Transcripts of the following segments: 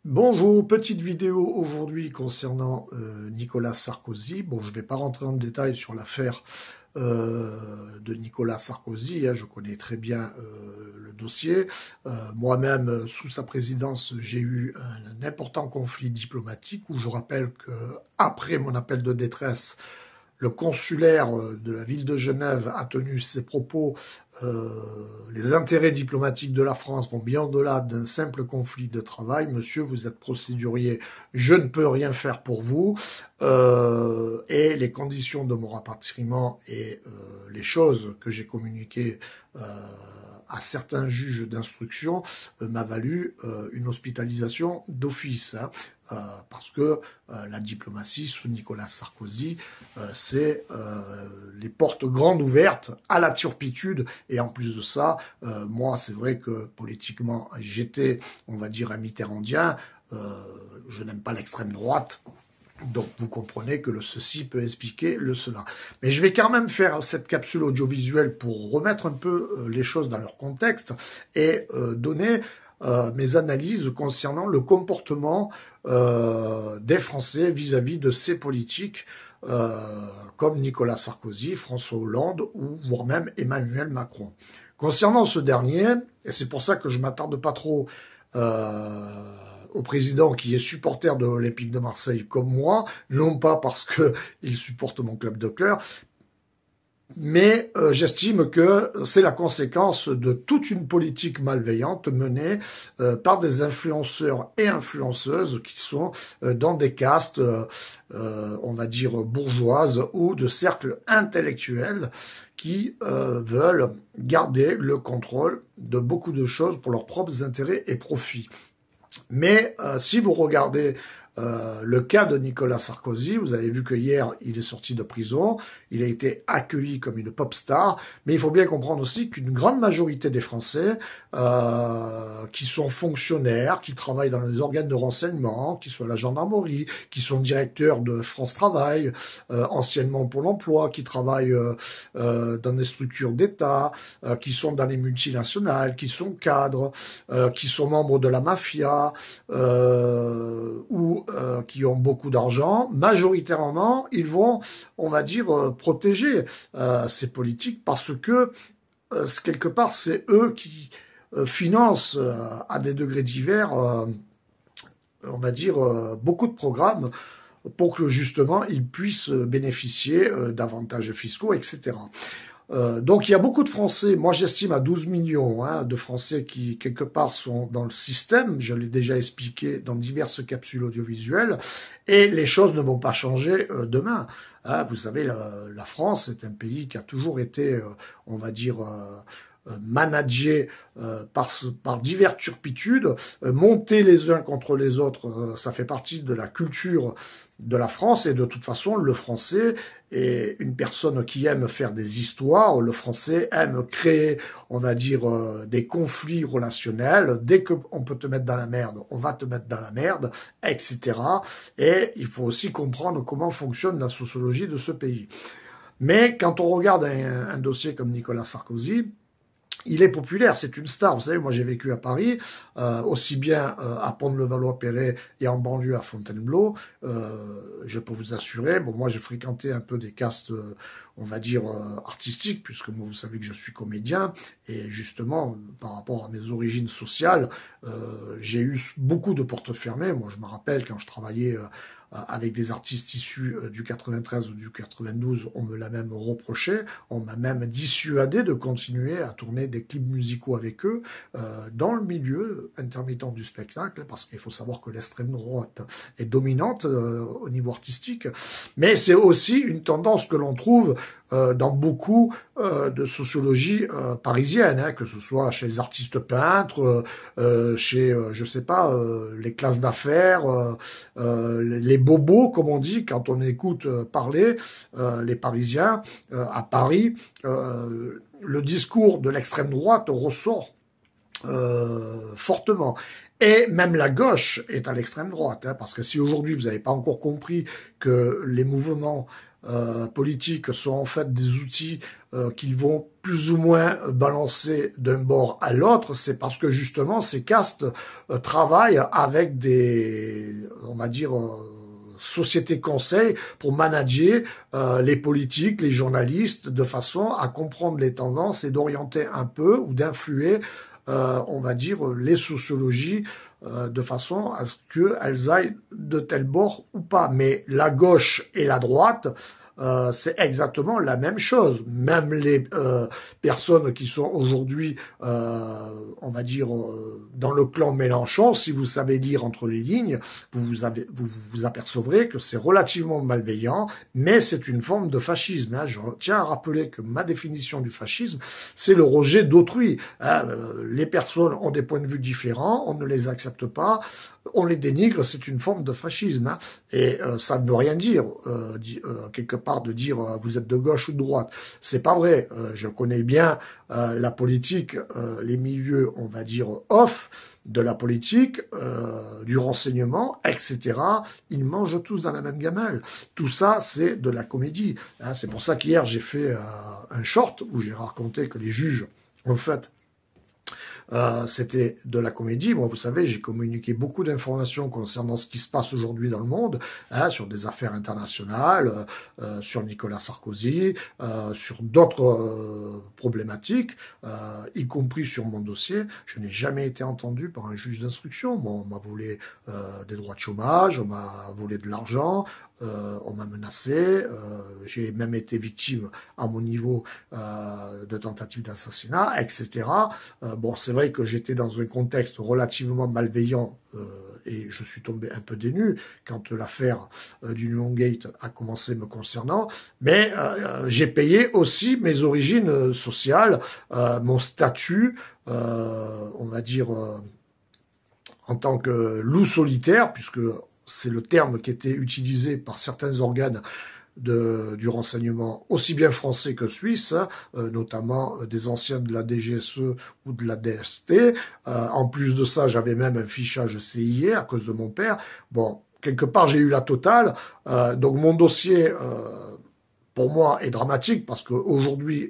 Bonjour, petite vidéo aujourd'hui concernant Nicolas Sarkozy. Bon, je ne vais pas rentrer en détail sur l'affaire de Nicolas Sarkozy, hein, je connais très bien le dossier. Moi-même, sous sa présidence, j'ai eu un important conflit diplomatique où je rappelle que après mon appel de détresse, le consulaire de la ville de Genève a tenu ses propos. Les intérêts diplomatiques de la France vont bien au-delà d'un simple conflit de travail. Monsieur, vous êtes procédurier, je ne peux rien faire pour vous. Et les conditions de mon rapatriement et les choses que j'ai communiquées à certains juges d'instruction m'a valu une hospitalisation d'office. Hein. Parce que la diplomatie sous Nicolas Sarkozy, c'est les portes grandes ouvertes à la turpitude. Et en plus de ça, moi, c'est vrai que politiquement, j'étais, on va dire, un mitterrandien. Je n'aime pas l'extrême droite. Donc vous comprenez que le ceci peut expliquer le cela. Mais je vais quand même faire cette capsule audiovisuelle pour remettre un peu les choses dans leur contexte et donner mes analyses concernant le comportement des Français vis-à-vis de ces politiques comme Nicolas Sarkozy, François Hollande ou voire même Emmanuel Macron. Concernant ce dernier, et c'est pour ça que je m'attarde pas trop au président qui est supporter de l'Olympique de Marseille comme moi, non pas parce qu'il supporte mon club de cœur, mais j'estime que c'est la conséquence de toute une politique malveillante menée par des influenceurs et influenceuses qui sont dans des castes, on va dire, bourgeoises ou de cercles intellectuels qui veulent garder le contrôle de beaucoup de choses pour leurs propres intérêts et profits. Mais si vous regardez le cas de Nicolas Sarkozy, vous avez vu que hier, il est sorti de prison, il a été accueilli comme une pop star, mais il faut bien comprendre aussi qu'une grande majorité des Français qui sont fonctionnaires, qui travaillent dans les organes de renseignement, qui sont à la gendarmerie, qui sont directeurs de France Travail, anciennement Pôle emploi, qui travaillent dans des structures d'État, qui sont dans les multinationales, qui sont cadres, qui sont membres de la mafia, ou qui ont beaucoup d'argent, majoritairement, ils vont, on va dire, protéger ces politiques parce que, quelque part, c'est eux qui financent à des degrés divers, on va dire, beaucoup de programmes pour que, justement, ils puissent bénéficier d'avantages fiscaux, etc. Donc il y a beaucoup de Français, moi j'estime à 12 millions de Français qui quelque part sont dans le système, je l'ai déjà expliqué dans diverses capsules audiovisuelles, et les choses ne vont pas changer demain. Vous savez, la France est un pays qui a toujours été, on va dire, managé par diverses turpitudes, monter les uns contre les autres, ça fait partie de la culture de la France, et de toute façon, le français est une personne qui aime faire des histoires, le français aime créer, on va dire, des conflits relationnels, dès qu'on peut te mettre dans la merde, on va te mettre dans la merde, etc. Et il faut aussi comprendre comment fonctionne la sociologie de ce pays. Mais quand on regarde un dossier comme Nicolas Sarkozy, il est populaire, c'est une star. Vous savez, moi j'ai vécu à Paris, aussi bien à Pont-de-Levallois-Perret et en banlieue à Fontainebleau. Je peux vous assurer, bon, moi j'ai fréquenté un peu des castes, on va dire, artistiques, puisque moi vous savez que je suis comédien, et justement, par rapport à mes origines sociales, j'ai eu beaucoup de portes fermées. Moi je me rappelle quand je travaillais avec des artistes issus du 93 ou du 92, on me l'a même reproché, on m'a même dissuadé de continuer à tourner des clips musicaux avec eux dans le milieu intermittent du spectacle, parce qu'il faut savoir que l'extrême droite est dominante au niveau artistique, mais c'est aussi une tendance que l'on trouve dans beaucoup de sociologie parisienne, que ce soit chez les artistes peintres, chez, je sais pas, les classes d'affaires, les bobos, comme on dit, quand on écoute parler les Parisiens à Paris, le discours de l'extrême droite ressort fortement. Et même la gauche est à l'extrême droite, parce que si aujourd'hui vous n'avez pas encore compris que les mouvements politiques sont en fait des outils qu'ils vont plus ou moins balancer d'un bord à l'autre, c'est parce que justement ces castes travaillent avec des, on va dire, sociétés conseil pour manager les politiques, les journalistes, de façon à comprendre les tendances et d'orienter un peu ou d'influer, on va dire, les sociologies de façon à ce qu'elles aillent de tel bord ou pas. Mais la gauche et la droite, c'est exactement la même chose. Même les personnes qui sont aujourd'hui, on va dire, dans le clan Mélenchon, si vous savez lire entre les lignes, vous apercevrez que c'est relativement malveillant, mais c'est une forme de fascisme. Hein. Je tiens à rappeler que ma définition du fascisme, c'est le rejet d'autrui. Hein. Les personnes ont des points de vue différents, on ne les accepte pas, on les dénigre, c'est une forme de fascisme. Hein. Et ça ne veut rien dire, quelque part, de dire vous êtes de gauche ou de droite. C'est pas vrai. Je connais bien la politique, les milieux, on va dire, off de la politique, du renseignement, etc. Ils mangent tous dans la même gamelle. Tout ça, c'est de la comédie. Hein. C'est pour ça qu'hier, j'ai fait un short où j'ai raconté que les juges, en fait, c'était de la comédie. Moi, vous savez, j'ai communiqué beaucoup d'informations concernant ce qui se passe aujourd'hui dans le monde, hein, sur des affaires internationales, sur Nicolas Sarkozy, sur d'autres problématiques, y compris sur mon dossier. Je n'ai jamais été entendu par un juge d'instruction. Bon, on m'a volé des droits de chômage, on m'a volé de l'argent, on m'a menacé, j'ai même été victime à mon niveau de tentatives d'assassinat, etc. Bon, c'est vrai que j'étais dans un contexte relativement malveillant et je suis tombé un peu dénu quand l'affaire d'Union Gate a commencé me concernant, mais j'ai payé aussi mes origines sociales, mon statut, on va dire, en tant que loup solitaire, puisque c'est le terme qui était utilisé par certains organes du renseignement, aussi bien français que suisse, hein, notamment des anciens de la DGSE ou de la DST. En plus de ça, j'avais même un fichage CIA à cause de mon père. Bon, quelque part, j'ai eu la totale. Donc mon dossier, pour moi, est dramatique parce qu'aujourd'hui,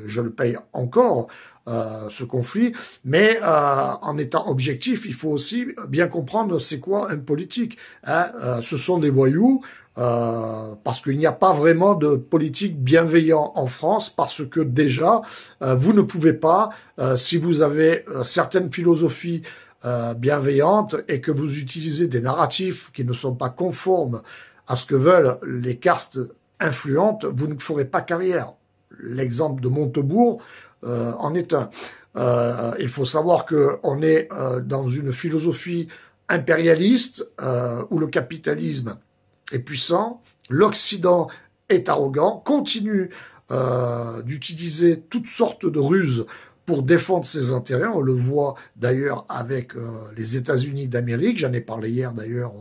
je le paye encore. Ce conflit, mais en étant objectif, il faut aussi bien comprendre c'est quoi un politique. Hein. Ce sont des voyous, parce qu'il n'y a pas vraiment de politique bienveillant en France, parce que déjà, vous ne pouvez pas, si vous avez certaines philosophies bienveillantes et que vous utilisez des narratifs qui ne sont pas conformes à ce que veulent les castes influentes, vous ne ferez pas carrière. L'exemple de Montebourg en est un. Il faut savoir qu'on est dans une philosophie impérialiste où le capitalisme est puissant, l'Occident est arrogant, continue d'utiliser toutes sortes de ruses pour défendre ses intérêts. On le voit d'ailleurs avec les États-Unis d'Amérique. J'en ai parlé hier d'ailleurs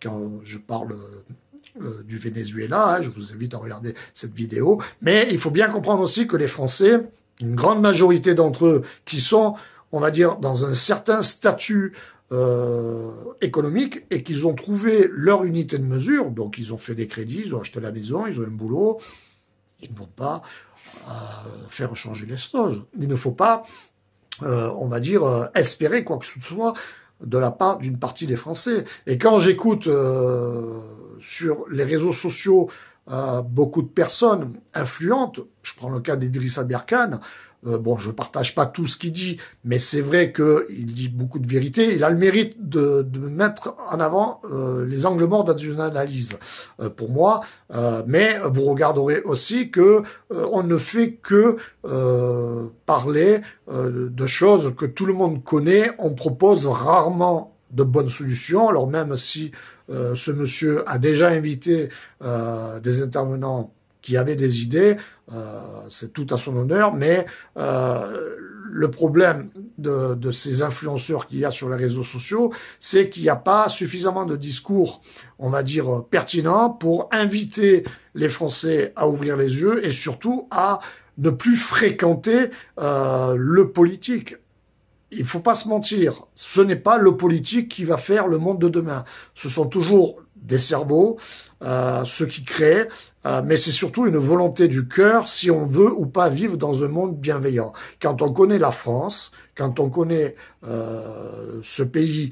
quand je parle du Venezuela. Hein, je vous invite à regarder cette vidéo. Mais il faut bien comprendre aussi que les Français, une grande majorité d'entre eux qui sont, on va dire, dans un certain statut économique et qu'ils ont trouvé leur unité de mesure, donc ils ont fait des crédits, ils ont acheté la maison, ils ont un boulot, ils ne vont pas faire changer les choses. Il ne faut pas, on va dire, espérer quoi que ce soit de la part d'une partie des Français. Et quand j'écoute sur les réseaux sociaux beaucoup de personnes influentes, je prends le cas d'Idrissa Berkane, bon, je partage pas tout ce qu'il dit, mais c'est vrai qu'il dit beaucoup de vérité. Il a le mérite de mettre en avant les angles morts dans une analyse, pour moi. Mais vous regarderez aussi que on ne fait que parler de choses que tout le monde connaît. On propose rarement de bonnes solutions. Alors même si ce monsieur a déjà invité des intervenants qui avaient des idées, c'est tout à son honneur, mais le problème de ces influenceurs qu'il y a sur les réseaux sociaux, c'est qu'il n'y a pas suffisamment de discours, on va dire, pertinents pour inviter les Français à ouvrir les yeux et surtout à ne plus fréquenter le politique. Il faut pas se mentir, ce n'est pas le politique qui va faire le monde de demain. Ce sont toujours des cerveaux, ceux qui créent, mais c'est surtout une volonté du cœur si on veut ou pas vivre dans un monde bienveillant. Quand on connaît la France, quand on connaît ce pays,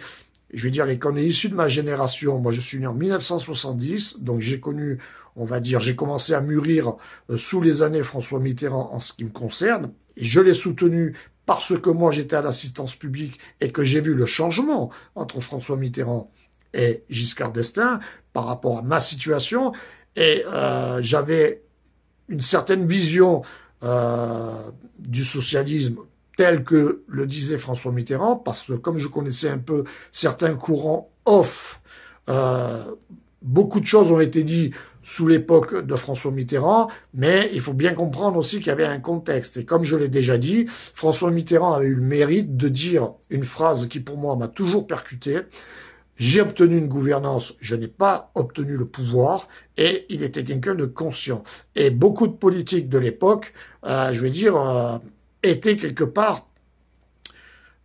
je veux dire, et qu'on est issu de ma génération, moi je suis né en 1970, donc j'ai connu, on va dire, j'ai commencé à mûrir sous les années François Mitterrand en ce qui me concerne, et je l'ai soutenu parce que moi j'étais à l'assistance publique et que j'ai vu le changement entre François Mitterrand et Giscard d'Estaing par rapport à ma situation, et j'avais une certaine vision du socialisme tel que le disait François Mitterrand, parce que comme je connaissais un peu certains courants off, beaucoup de choses ont été dites sous l'époque de François Mitterrand, mais il faut bien comprendre aussi qu'il y avait un contexte. Et comme je l'ai déjà dit, François Mitterrand avait eu le mérite de dire une phrase qui pour moi m'a toujours percuté: j'ai obtenu une gouvernance, je n'ai pas obtenu le pouvoir, et il était quelqu'un de conscient. Et beaucoup de politiques de l'époque, je veux dire, étaient quelque part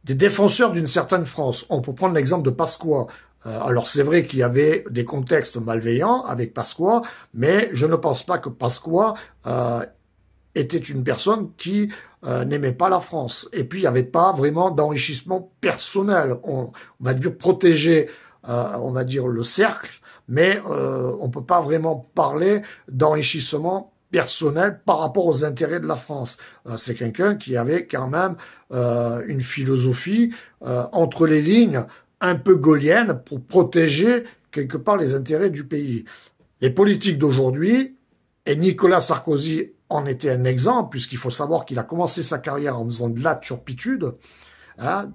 des défenseurs d'une certaine France. On peut prendre l'exemple de Pasqua. Alors c'est vrai qu'il y avait des contextes malveillants avec Pasqua, mais je ne pense pas que Pasqua était une personne qui n'aimait pas la France. Et puis il n'y avait pas vraiment d'enrichissement personnel. On va dire protéger, on va dire le cercle, mais on peut pas vraiment parler d'enrichissement personnel par rapport aux intérêts de la France. C'est quelqu'un qui avait quand même une philosophie entre les lignes un peu gaullienne pour protéger quelque part les intérêts du pays. Les politiques d'aujourd'hui, et Nicolas Sarkozy en était un exemple, puisqu'il faut savoir qu'il a commencé sa carrière en faisant de la turpitude. Hein.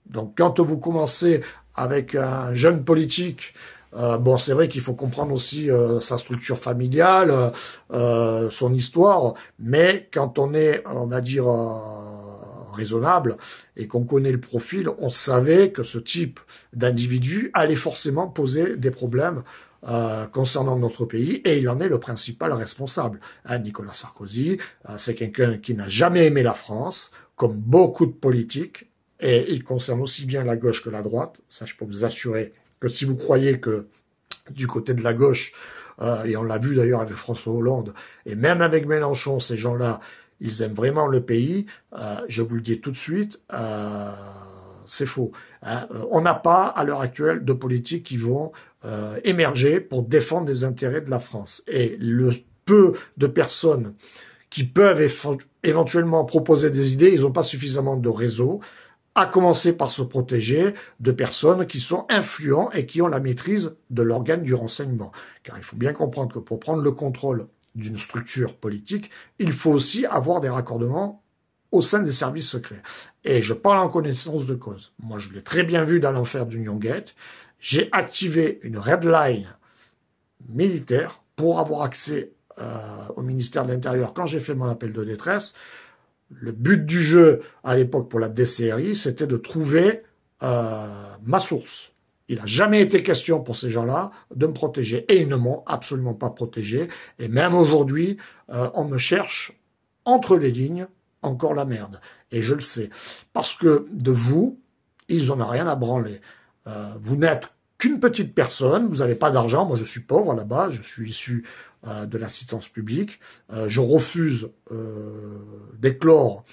Donc quand vous commencez avec un jeune politique, bon, c'est vrai qu'il faut comprendre aussi sa structure familiale, son histoire, mais quand on est, on va dire, raisonnable et qu'on connaît le profil, on savait que ce type d'individu allait forcément poser des problèmes concernant notre pays, et il en est le principal responsable. Hein, Nicolas Sarkozy, c'est quelqu'un qui n'a jamais aimé la France, comme beaucoup de politiques, et il concerne aussi bien la gauche que la droite. Ça, je peux vous assurer que si vous croyez que du côté de la gauche, et on l'a vu d'ailleurs avec François Hollande, et même avec Mélenchon, ces gens-là, ils aiment vraiment le pays, je vous le dis tout de suite, c'est faux. Hein. On n'a pas, à l'heure actuelle, de politiques qui vont émerger pour défendre les intérêts de la France. Et le peu de personnes qui peuvent éventuellement proposer des idées, ils n'ont pas suffisamment de réseau, à commencer par se protéger de personnes qui sont influents et qui ont la maîtrise de l'organe du renseignement. Car il faut bien comprendre que pour prendre le contrôle d'une structure politique, il faut aussi avoir des raccordements au sein des services secrets. Et je parle en connaissance de cause. Moi, je l'ai très bien vu dans l'enfer d'Union Gate. J'ai activé une red line militaire pour avoir accès au ministère de l'Intérieur quand j'ai fait mon appel de détresse. Le but du jeu, à l'époque, pour la DCRI, c'était de trouver ma source. Il n'a jamais été question pour ces gens-là de me protéger. Et ils ne m'ont absolument pas protégé. Et même aujourd'hui, on me cherche entre les lignes, encore la merde. Et je le sais. Parce que de vous, ils n'en ont rien à branler. Vous n'êtes qu'une petite personne, vous n'avez pas d'argent. Moi, je suis pauvre là-bas, je suis issu de l'assistance publique. Je refuse d'éclore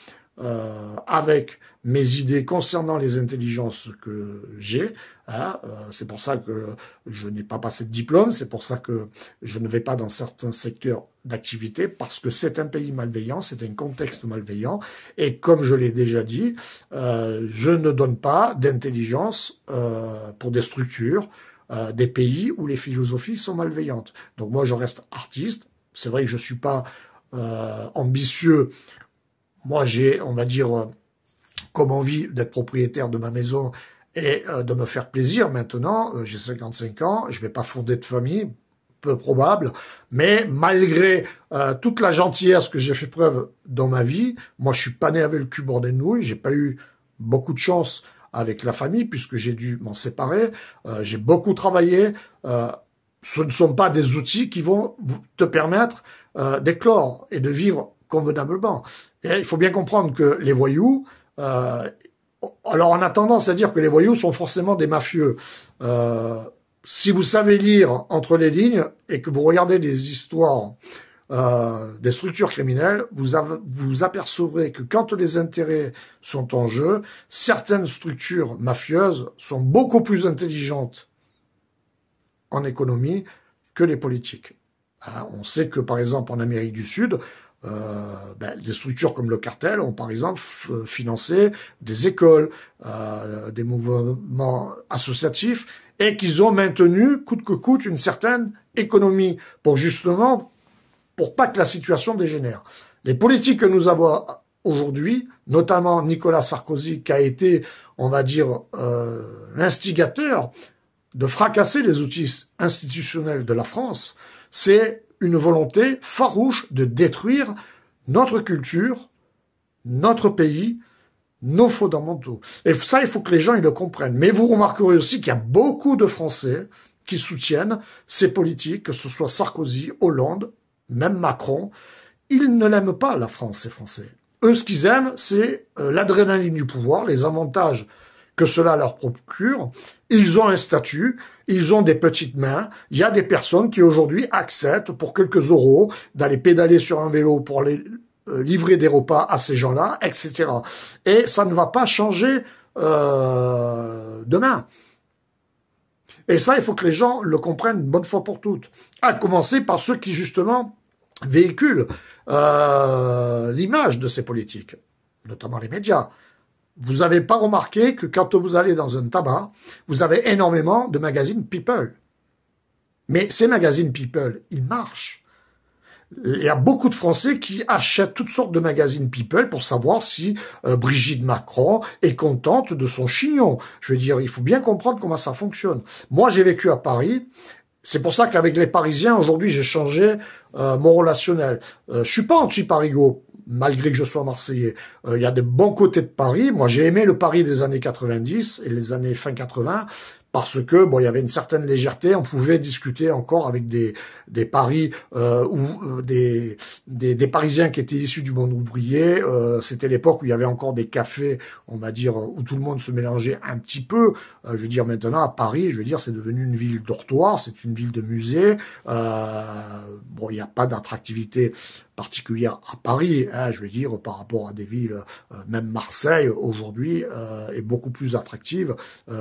avec mes idées concernant les intelligences que j'ai. Hein, c'est pour ça que je n'ai pas passé de diplôme, c'est pour ça que je ne vais pas dans certains secteurs d'activité, parce que c'est un pays malveillant, c'est un contexte malveillant, et comme je l'ai déjà dit, je ne donne pas d'intelligence pour des structures, des pays où les philosophies sont malveillantes. Donc moi, je reste artiste. C'est vrai que je suis pas ambitieux. Moi, j'ai, on va dire, comme envie d'être propriétaire de ma maison et de me faire plaisir. Maintenant, j'ai 55 ans, je vais pas fonder de famille, peu probable, mais malgré toute la gentillesse que j'ai fait preuve dans ma vie, moi, je suis pas né avec le cul bordé de nouilles, j'ai pas eu beaucoup de chance avec la famille, puisque j'ai dû m'en séparer. J'ai beaucoup travaillé. Ce ne sont pas des outils qui vont te permettre d'éclore et de vivre convenablement. Et il faut bien comprendre que les voyous, alors on a tendance à dire que les voyous sont forcément des mafieux. si vous savez lire entre les lignes et que vous regardez les histoires des structures criminelles, vous apercevrez que quand les intérêts sont en jeu, certaines structures mafieuses sont beaucoup plus intelligentes en économie que les politiques. On sait que, par exemple, en Amérique du Sud, des structures comme le cartel ont, par exemple, financé des écoles, des mouvements associatifs, et qu'ils ont maintenu, coûte que coûte, une certaine économie pour pas que la situation dégénère. Les politiques que nous avons aujourd'hui, notamment Nicolas Sarkozy, qui a été, on va dire, l'instigateur de fracasser les outils institutionnels de la France, c'est une volonté farouche de détruire notre culture, notre pays, nos fondamentaux. Et ça, il faut que les gens ils le comprennent. Mais vous remarquerez aussi qu'il y a beaucoup de Français qui soutiennent ces politiques, que ce soit Sarkozy, Hollande, même Macron. Ils ne l'aiment pas, la France, ces Français. Eux, ce qu'ils aiment, c'est l'adrénaline du pouvoir, les avantages que cela leur procure. Ils ont un statut, ils ont des petites mains. Il y a des personnes qui aujourd'hui acceptent pour quelques euros d'aller pédaler sur un vélo pour aller livrer des repas à ces gens-là, etc. Et ça ne va pas changer demain. Et ça, il faut que les gens le comprennent une bonne fois pour toutes. À commencer par ceux qui, justement, véhiculent l'image de ces politiques, notamment les médias. Vous n'avez pas remarqué que quand vous allez dans un tabac, vous avez énormément de magazines People. Mais ces magazines People, ils marchent. Il y a beaucoup de Français qui achètent toutes sortes de magazines People pour savoir si Brigitte Macron est contente de son chignon. Je veux dire, il faut bien comprendre comment ça fonctionne. Moi, j'ai vécu à Paris. C'est pour ça qu'avec les Parisiens, aujourd'hui, j'ai changé mon relationnel. Je suis pas anti-Parigot, malgré que je sois Marseillais. Il y a des bons côtés de Paris. Moi, j'ai aimé le Paris des années 90 et les années fin 80. Parce que bon, il y avait une certaine légèreté, on pouvait discuter encore avec des paris ou des Parisiens qui étaient issus du monde ouvrier. C'était l'époque où il y avait encore des cafés, on va dire, où tout le monde se mélangeait un petit peu. Je veux dire, maintenant à Paris, je veux dire, c'est devenu une ville dortoir, c'est une ville de musée. Bon, il n'y a pas d'attractivité particulière à Paris, hein, je veux dire, par rapport à des villes, même Marseille aujourd'hui est beaucoup plus attractive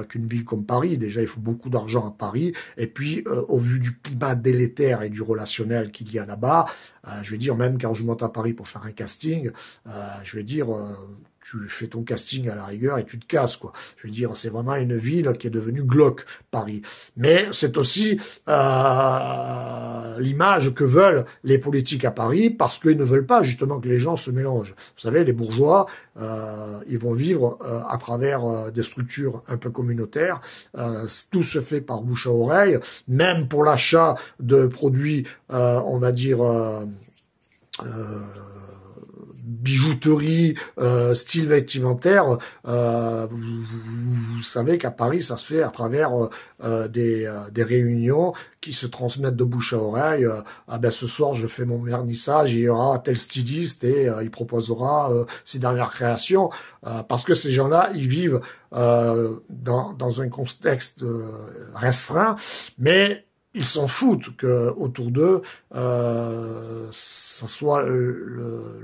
qu'une ville comme Paris. Déjà, il faut beaucoup d'argent à Paris, et puis au vu du climat délétère et du relationnel qu'il y a là-bas, je veux dire, même quand je monte à Paris pour faire un casting, je veux dire, tu fais ton casting à la rigueur et tu te casses, quoi. Je veux dire, c'est vraiment une ville qui est devenue glauque, Paris. Mais c'est aussi l'image que veulent les politiques à Paris, parce qu'ils ne veulent pas justement que les gens se mélangent. Vous savez, les bourgeois, ils vont vivre à travers des structures un peu communautaires. Tout se fait par bouche à oreille, même pour l'achat de produits, on va dire, bijouterie, style vestimentaire, vous savez qu'à Paris, ça se fait à travers des réunions qui se transmettent de bouche à oreille. Ah ben ce soir, je fais mon vernissage, il y aura tel styliste et il proposera ses dernières créations, parce que ces gens-là, ils vivent dans un contexte restreint, mais ils s'en foutent que autour d'eux, ça soit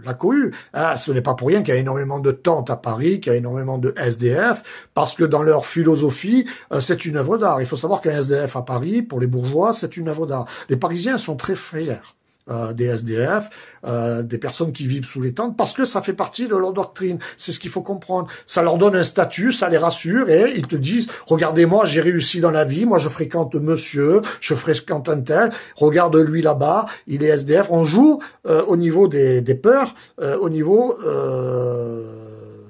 la cohue. Ah, ce n'est pas pour rien qu'il y a énormément de tentes à Paris, qu'il y a énormément de SDF, parce que dans leur philosophie, c'est une œuvre d'art. Il faut savoir qu'un SDF à Paris, pour les bourgeois, c'est une œuvre d'art. Les Parisiens sont très fiers des SDF, des personnes qui vivent sous les tentes, parce que ça fait partie de leur doctrine. C'est ce qu'il faut comprendre. Ça leur donne un statut, ça les rassure, et ils te disent, regardez-moi, j'ai réussi dans la vie, moi je fréquente monsieur, je fréquente un tel, regarde lui là-bas, il est SDF. On joue au niveau des peurs, au niveau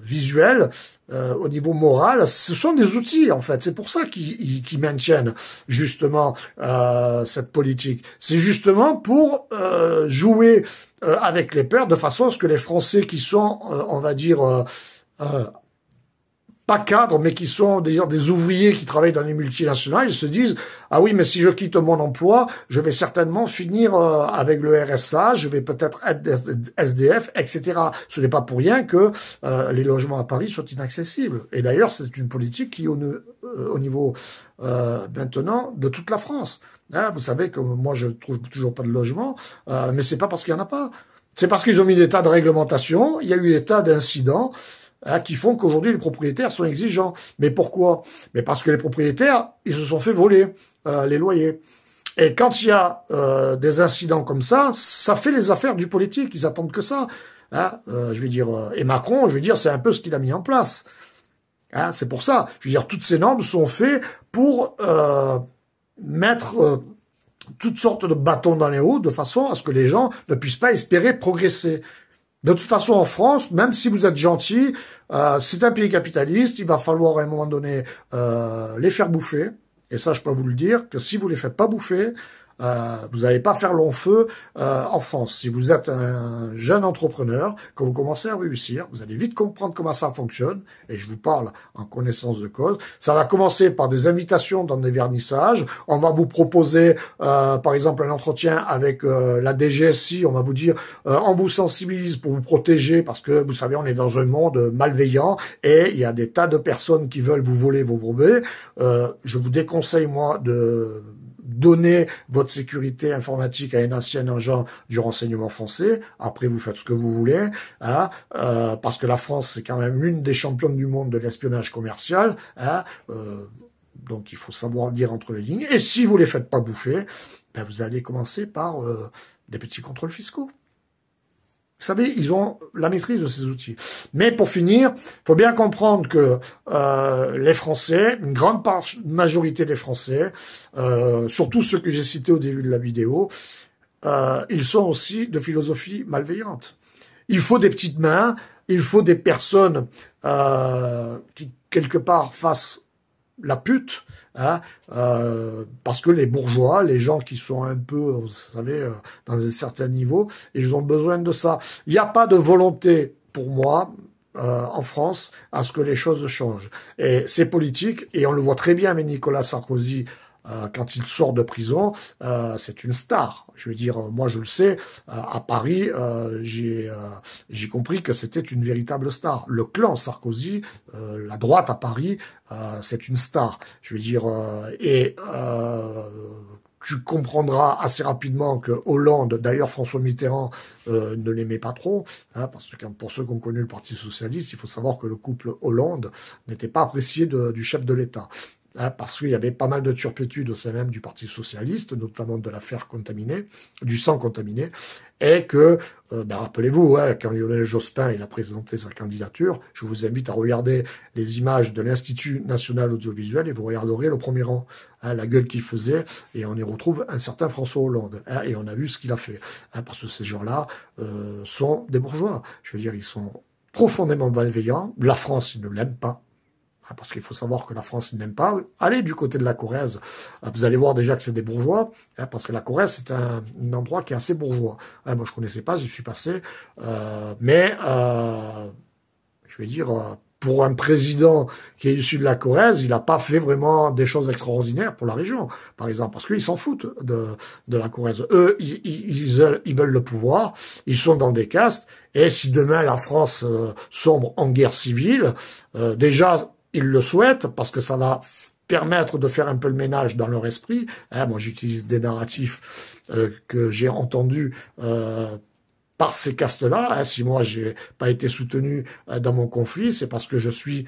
visuel, au niveau moral. Ce sont des outils, en fait. C'est pour ça qu'ils maintiennent justement cette politique. C'est justement pour jouer avec les peurs, de façon à ce que les Français qui sont, on va dire, pas cadres, mais qui sont des ouvriers qui travaillent dans les multinationales, ils se disent « Ah oui, mais si je quitte mon emploi, je vais certainement finir avec le RSA, je vais peut-être être SDF, etc. » Ce n'est pas pour rien que les logements à Paris sont inaccessibles. Et d'ailleurs, c'est une politique qui est au niveau maintenant de toute la France. Hein, vous savez que moi, je trouve toujours pas de logement, mais c'est pas parce qu'il y en a pas. C'est parce qu'ils ont mis des tas de réglementations, il y a eu des tas d'incidents, qui font qu'aujourd'hui les propriétaires sont exigeants. Mais pourquoi? Mais parce que les propriétaires, ils se sont fait voler les loyers. Et quand il y a des incidents comme ça fait les affaires du politique, ils attendent que ça. Hein, je vais dire, et Macron, je veux dire, c'est un peu ce qu'il a mis en place. Hein, c'est pour ça. Je veux dire, toutes ces normes sont faites pour mettre toutes sortes de bâtons dans les roues de façon à ce que les gens ne puissent pas espérer progresser. De toute façon, en France, même si vous êtes gentil, c'est un pays capitaliste, il va falloir à un moment donné les faire bouffer. Et ça, je peux vous le dire, que si vous les faites pas bouffer, vous n'allez pas faire long feu en France. Si vous êtes un jeune entrepreneur, que vous commencez à réussir, vous allez vite comprendre comment ça fonctionne, et je vous parle en connaissance de cause. Ça va commencer par des invitations dans des vernissages. On va vous proposer, par exemple, un entretien avec la DGSI. On va vous dire, on vous sensibilise pour vous protéger, parce que, vous savez, on est dans un monde malveillant, et il y a des tas de personnes qui veulent vous voler vos brevets. Je vous déconseille, moi, de donner votre sécurité informatique à un ancien agent du renseignement français. Après, vous faites ce que vous voulez, hein, parce que la France, c'est quand même l'une des championnes du monde de l'espionnage commercial. Hein, donc, il faut savoir le dire entre les lignes. Et si vous les faites pas bouffer, ben, vous allez commencer par des petits contrôles fiscaux. Vous savez, ils ont la maîtrise de ces outils. Mais pour finir, il faut bien comprendre que les Français, une grande majorité des Français, surtout ceux que j'ai cités au début de la vidéo, ils sont aussi de philosophie malveillante. Il faut des petites mains, il faut des personnes qui, quelque part, fassent la pute, hein, parce que les bourgeois, les gens qui sont un peu, vous savez, dans un certain niveau, ils ont besoin de ça. Il n'y a pas de volonté, pour moi, en France, à ce que les choses changent. Et c'est politique, et on le voit très bien avec Nicolas Sarkozy, quand il sort de prison, c'est une star. Je veux dire, moi je le sais, à Paris, j'ai compris que c'était une véritable star. Le clan Sarkozy, la droite à Paris, c'est une star. Je veux dire, tu comprendras assez rapidement que Hollande, d'ailleurs François Mitterrand, ne l'aimait pas trop, hein, parce que pour ceux qui ont connu le Parti Socialiste, il faut savoir que le couple Hollande n'était pas apprécié du chef de l'État. Hein, parce qu'il y avait pas mal de turpitudes au sein même du Parti Socialiste, notamment de l'affaire contaminée, du sang contaminé, et que, rappelez-vous, hein, quand Lionel Jospin il a présenté sa candidature, je vous invite à regarder les images de l'Institut National Audiovisuel et vous regarderez le premier rang, hein, la gueule qu'il faisait, et on y retrouve un certain François Hollande, hein, et on a vu ce qu'il a fait, hein, parce que ces gens-là sont des bourgeois, je veux dire, ils sont profondément malveillants, la France, ils ne l'aiment pas, parce qu'il faut savoir que la France n'aime pas. Allez du côté de la Corrèze, vous allez voir déjà que c'est des bourgeois, hein, parce que la Corrèze, c'est un endroit qui est assez bourgeois. Hein, moi, je connaissais pas, j'y suis passé, mais je vais dire, pour un président qui est issu de la Corrèze, il n'a pas fait vraiment des choses extraordinaires pour la région, par exemple, parce qu'ils s'en foutent de la Corrèze. Eux, ils veulent le pouvoir, ils sont dans des castes, et si demain la France sombre en guerre civile, déjà, ils le souhaitent parce que ça va permettre de faire un peu le ménage dans leur esprit. Hein, moi, j'utilise des narratifs que j'ai entendus par ces castes-là. Hein, si moi, j'ai pas été soutenu dans mon conflit, c'est parce que je suis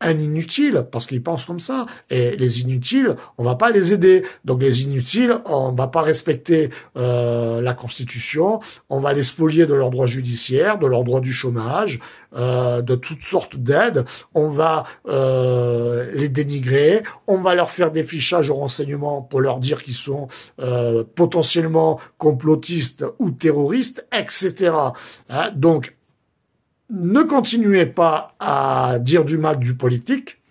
un inutile, parce qu'ils pensent comme ça. Et les inutiles, on va pas les aider. Donc les inutiles, on va pas respecter la Constitution, on va les spolier de leurs droits judiciaires, de leurs droits du chômage, de toutes sortes d'aides, on va les dénigrer, on va leur faire des fichages au renseignement pour leur dire qu'ils sont potentiellement complotistes ou terroristes, etc. Hein, donc, ne continuez pas à dire du mal du politique,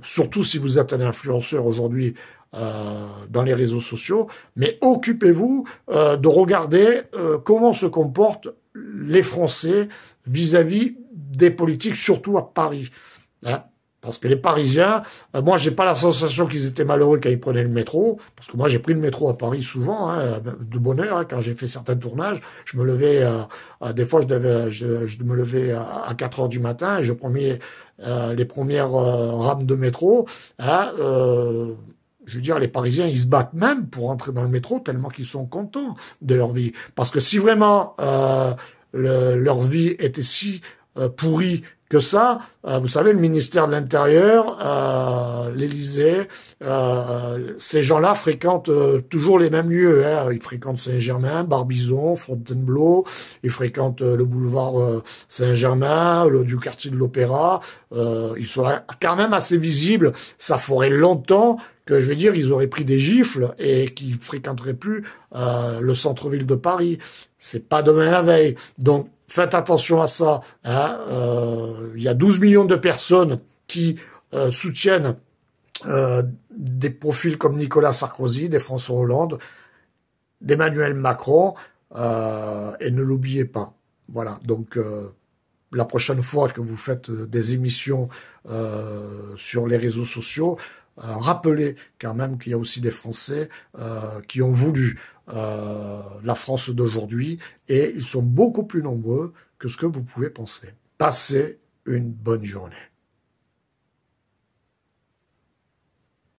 surtout si vous êtes un influenceur aujourd'hui dans les réseaux sociaux, mais occupez-vous de regarder comment se comportent les Français vis-à-vis des politiques, surtout à Paris. Hein. Parce que les Parisiens, moi j'ai pas la sensation qu'ils étaient malheureux quand ils prenaient le métro, parce que moi j'ai pris le métro à Paris souvent, hein, de bonne heure, hein, quand j'ai fait certains tournages, je me levais, des fois je me levais à 4 heures du matin et je prenais les premières rames de métro. Hein, je veux dire, les Parisiens, ils se battent même pour entrer dans le métro tellement qu'ils sont contents de leur vie. Parce que si vraiment leur vie était si pourrie que ça, vous savez, le ministère de l'Intérieur, l'Élysée, ces gens-là fréquentent toujours les mêmes lieux. Hein. Ils fréquentent Saint-Germain, Barbizon, Fontainebleau, ils fréquentent le boulevard Saint-Germain, du quartier de l'Opéra. Ils sont quand même assez visibles. Ça ferait longtemps que, je veux dire, ils auraient pris des gifles et qu'ils fréquenteraient plus le centre-ville de Paris. C'est pas demain la veille. Donc, faites attention à ça. Hein. Il y a 12 millions de personnes qui soutiennent des profils comme Nicolas Sarkozy, des François Hollande, d'Emmanuel Macron, et ne l'oubliez pas. Voilà, donc la prochaine fois que vous faites des émissions sur les réseaux sociaux, rappelez quand même qu'il y a aussi des Français qui ont voulu la France d'aujourd'hui et ils sont beaucoup plus nombreux que ce que vous pouvez penser. Passez une bonne journée.